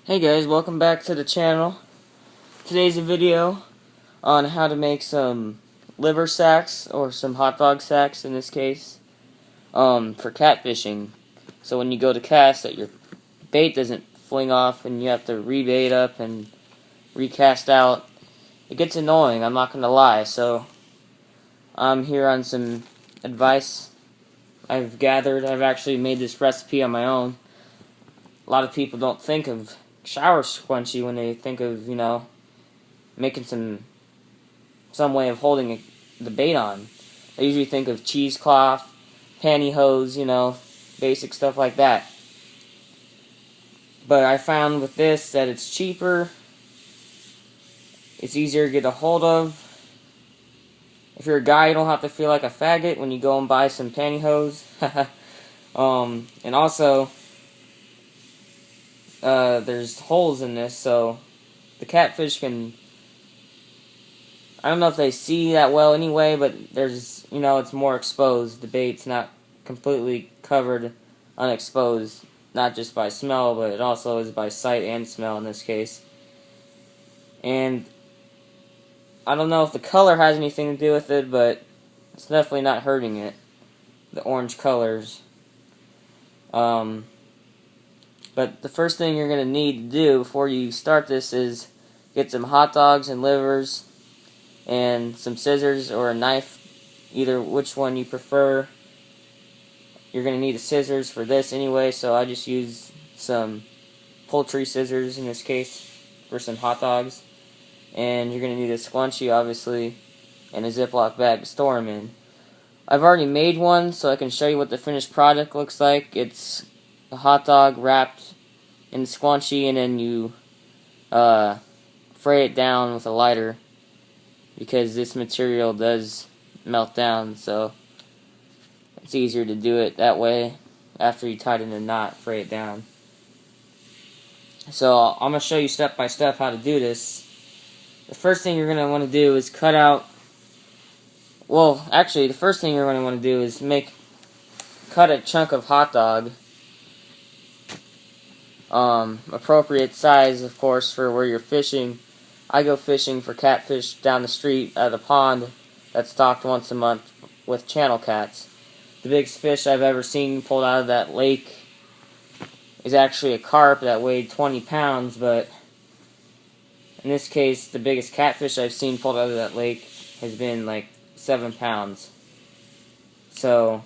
Hey guys, welcome back to the channel. Today's a video on how to make some liver sacks, or some hot dog sacks in this case, for catfishing. So when you go to cast, that your bait doesn't fling off and you have to rebait up and recast out. It gets annoying, I'm not gonna lie. So I'm here on some advice I've gathered. I've actually made this recipe on my own. A lot of people don't think of shower squunchy when they think of, making some way of holding the bait on. They usually think of cheesecloth, pantyhose, basic stuff like that. But I found with this that it's cheaper, it's easier to get a hold of. If you're a guy, you don't have to feel like a faggot when you go and buy some pantyhose. And also, there's holes in this, so the catfish can, I don't know if they see that well anyway, but there's, it's more exposed. The bait's not completely covered, unexposed, not just by smell, but it also is by sight and smell in this case. And I don't know if the color has anything to do with it, but it's definitely not hurting it, the orange colors. But the first thing you're going to need to do before you start this is get some hot dogs and livers and some scissors or a knife, either which one you prefer. You're going to need the scissors for this anyway, so I just use some poultry scissors in this case for some hot dogs. And you're going to need a scrunchie, obviously, and a Ziploc bag to store them in. I've already made one, so I can show you what the finished product looks like. It's a hot dog wrapped in the scrunchie, and then you fray it down with a lighter, because this material does melt down, so it's easier to do it that way after you tighten the knot, fray it down. So I'm going to show you step by step how to do this. The first thing you're going to want to do is cut out, well, actually the first thing you're going to want to do is cut a chunk of hot dog, appropriate size, of course, for where you're fishing. I go fishing for catfish down the street at a pond that's stocked once a month with channel cats. The biggest fish I've ever seen pulled out of that lake is actually a carp that weighed 20 pounds, but in this case, the biggest catfish I've seen pulled out of that lake has been like 7 pounds. So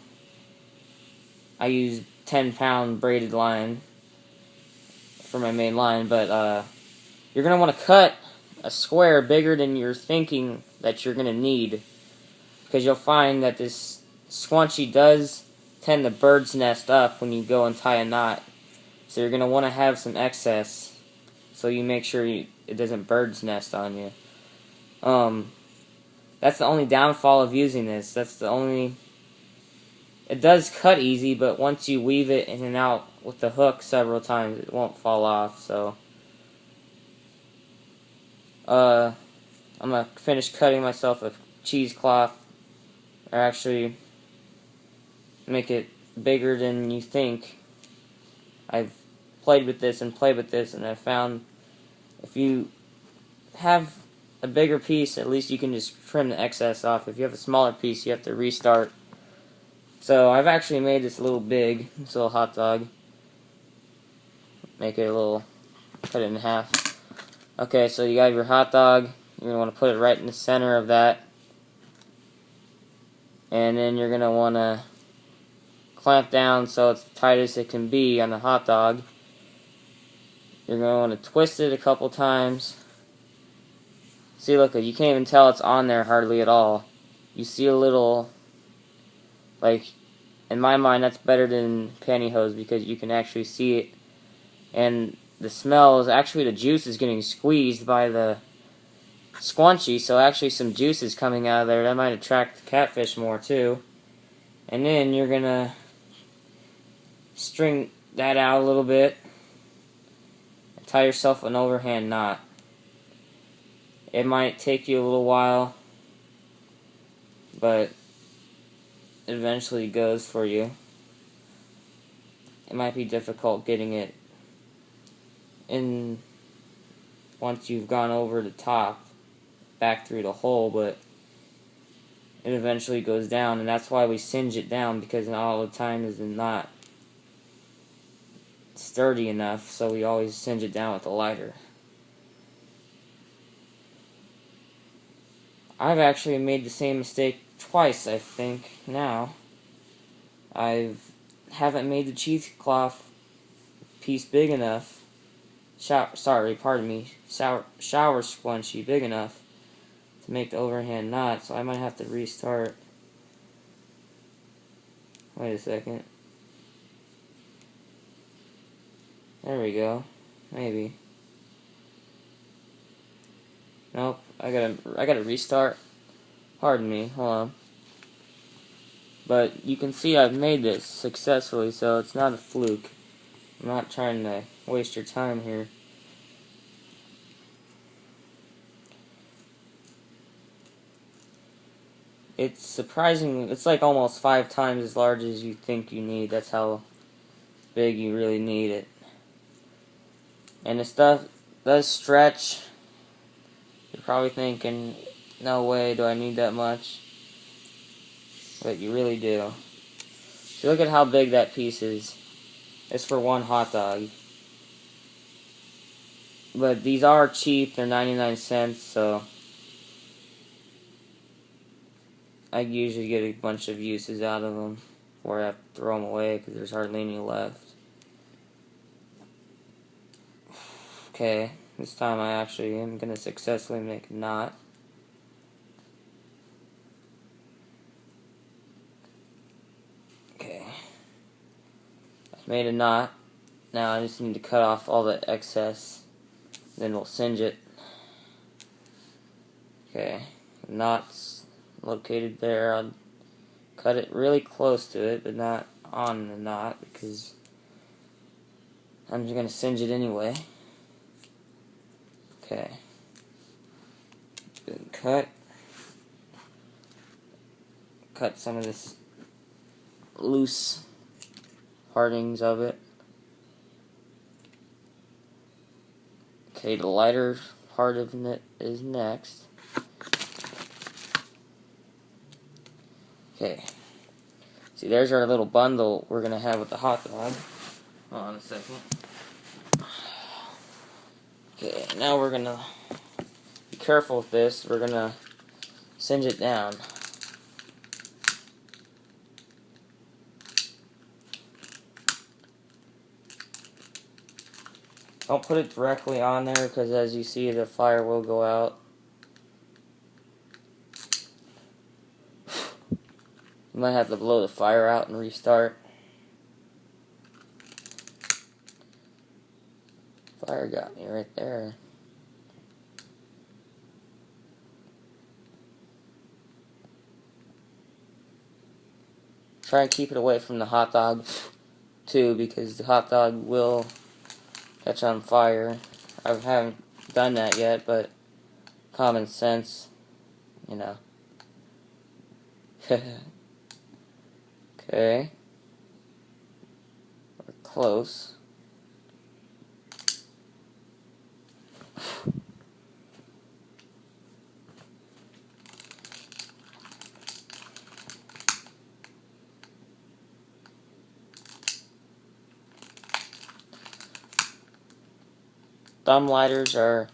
I use 10-pound braided line for my main line, but you're going to want to cut a square bigger than you're thinking that you're going to need, because you'll find that this scrunchie does tend to bird's nest up when you go and tie a knot. So you're going to want to have some excess, so you make sure it doesn't bird's nest on you. That's the only downfall of using this. It does cut easy, but once you weave it in and out with the hook several times, it won't fall off. So I'm going to finish cutting myself a cheesecloth, or actually make it bigger than you think. I've played with this, and I found if you have a bigger piece, at least you can just trim the excess off. If you have a smaller piece, you have to restart. So I've actually made this a little big, this little hot dog. Make it a little, cut it in half. Okay, so you got your hot dog. You're going to want to put it right in the center of that. And then you're going to want to clamp down so it's the tightest it can be on the hot dog. You're going to want to twist it a couple times. See, look, you can't even tell it's on there hardly at all. You see a little, like, in my mind, that's better than pantyhose, because you can actually see it. And the smell is actually, the juice is getting squeezed by the scrunchie, so actually some juice is coming out of there. That might attract the catfish more too. And then you're going to string that out a little bit and tie yourself an overhand knot. It might take you a little while, but it eventually goes for you. It might be difficult getting it in once you've gone over the top, back through the hole, but it eventually goes down, and that's why we singe it down, because not all the time is it not sturdy enough, so we always singe it down with a lighter. I've actually made the same mistake twice, I think, now. I haven't made the cheesecloth piece big enough, shower squunchy big enough to make the overhand knot, so I might have to restart. Wait a second. There we go. Maybe. Nope. I gotta restart. Pardon me. Hold on. But you can see I've made this successfully, so it's not a fluke. I'm not trying to waste your time here. It's surprising. It's like almost 5 times as large as you think you need. That's how big you really need it. And the stuff does stretch. You're probably thinking, no way do I need that much. But you really do. So look at how big that piece is. It's for one hot dog. But these are cheap. They're 99 cents, so I usually get a bunch of uses out of them before I have to throw them away because there's hardly any left. Okay, this time I actually am going to successfully make a knot. Okay, I've made a knot. Now I just need to cut off all the excess, then we'll singe it. Okay, the knot's located there. I'll cut it really close to it, but not on the knot because I'm just going to singe it anyway. Okay. Good cut. Cut some of this loose partings of it. Okay, the lighter part of it is next. Okay. See, there's our little bundle we're going to have with the hot dog. Hold on a second. Okay, now we're going to be careful with this. We're going to singe it down. Don't put it directly on there because as you see the fire will go out. You might have to blow the fire out and restart. Fire got me right there. Try and keep it away from the hot dog too, because the hot dog will catch on fire. I haven't done that yet, but common sense, you know. Okay. We're close. Thumb lighters are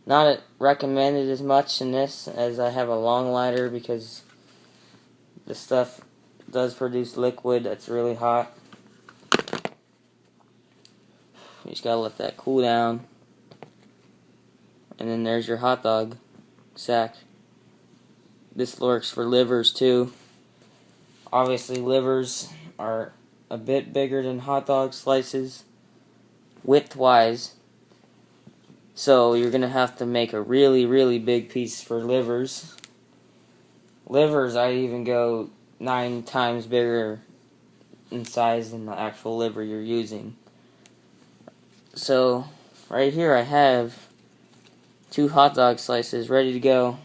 not recommended as much in this as I have a long lighter because the stuff does produce liquid that's really hot. You just gotta let that cool down. And then there's your hot dog sack. This works for livers too. Obviously livers are a bit bigger than hot dog slices width-wise. So you're gonna have to make a really, really big piece for livers. Livers, I even go 9 times bigger in size than the actual liver you're using. So, right here I have 2 hot dog slices ready to go.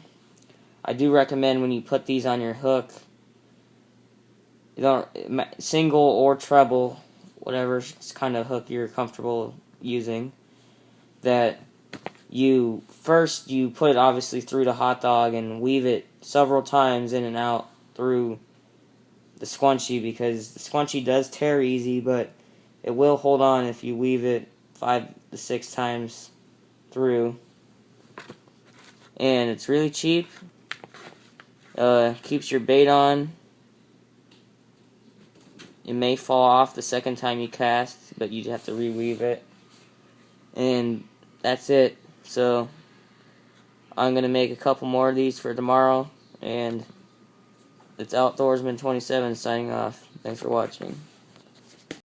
I do recommend when you put these on your hook, you don't single or treble whatever kind of hook you're comfortable using, that you put it obviously through the hot dog and weave it several times in and out through the squunchy, because the squunchy does tear easy, but it will hold on if you weave it 5 to 6 times through. And it's really cheap. Keeps your bait on. It may fall off the second time you cast, but you have to reweave it. And that's it. So I'm going to make a couple more of these for tomorrow. And it's Outdoorsman 27 signing off. Thanks for watching.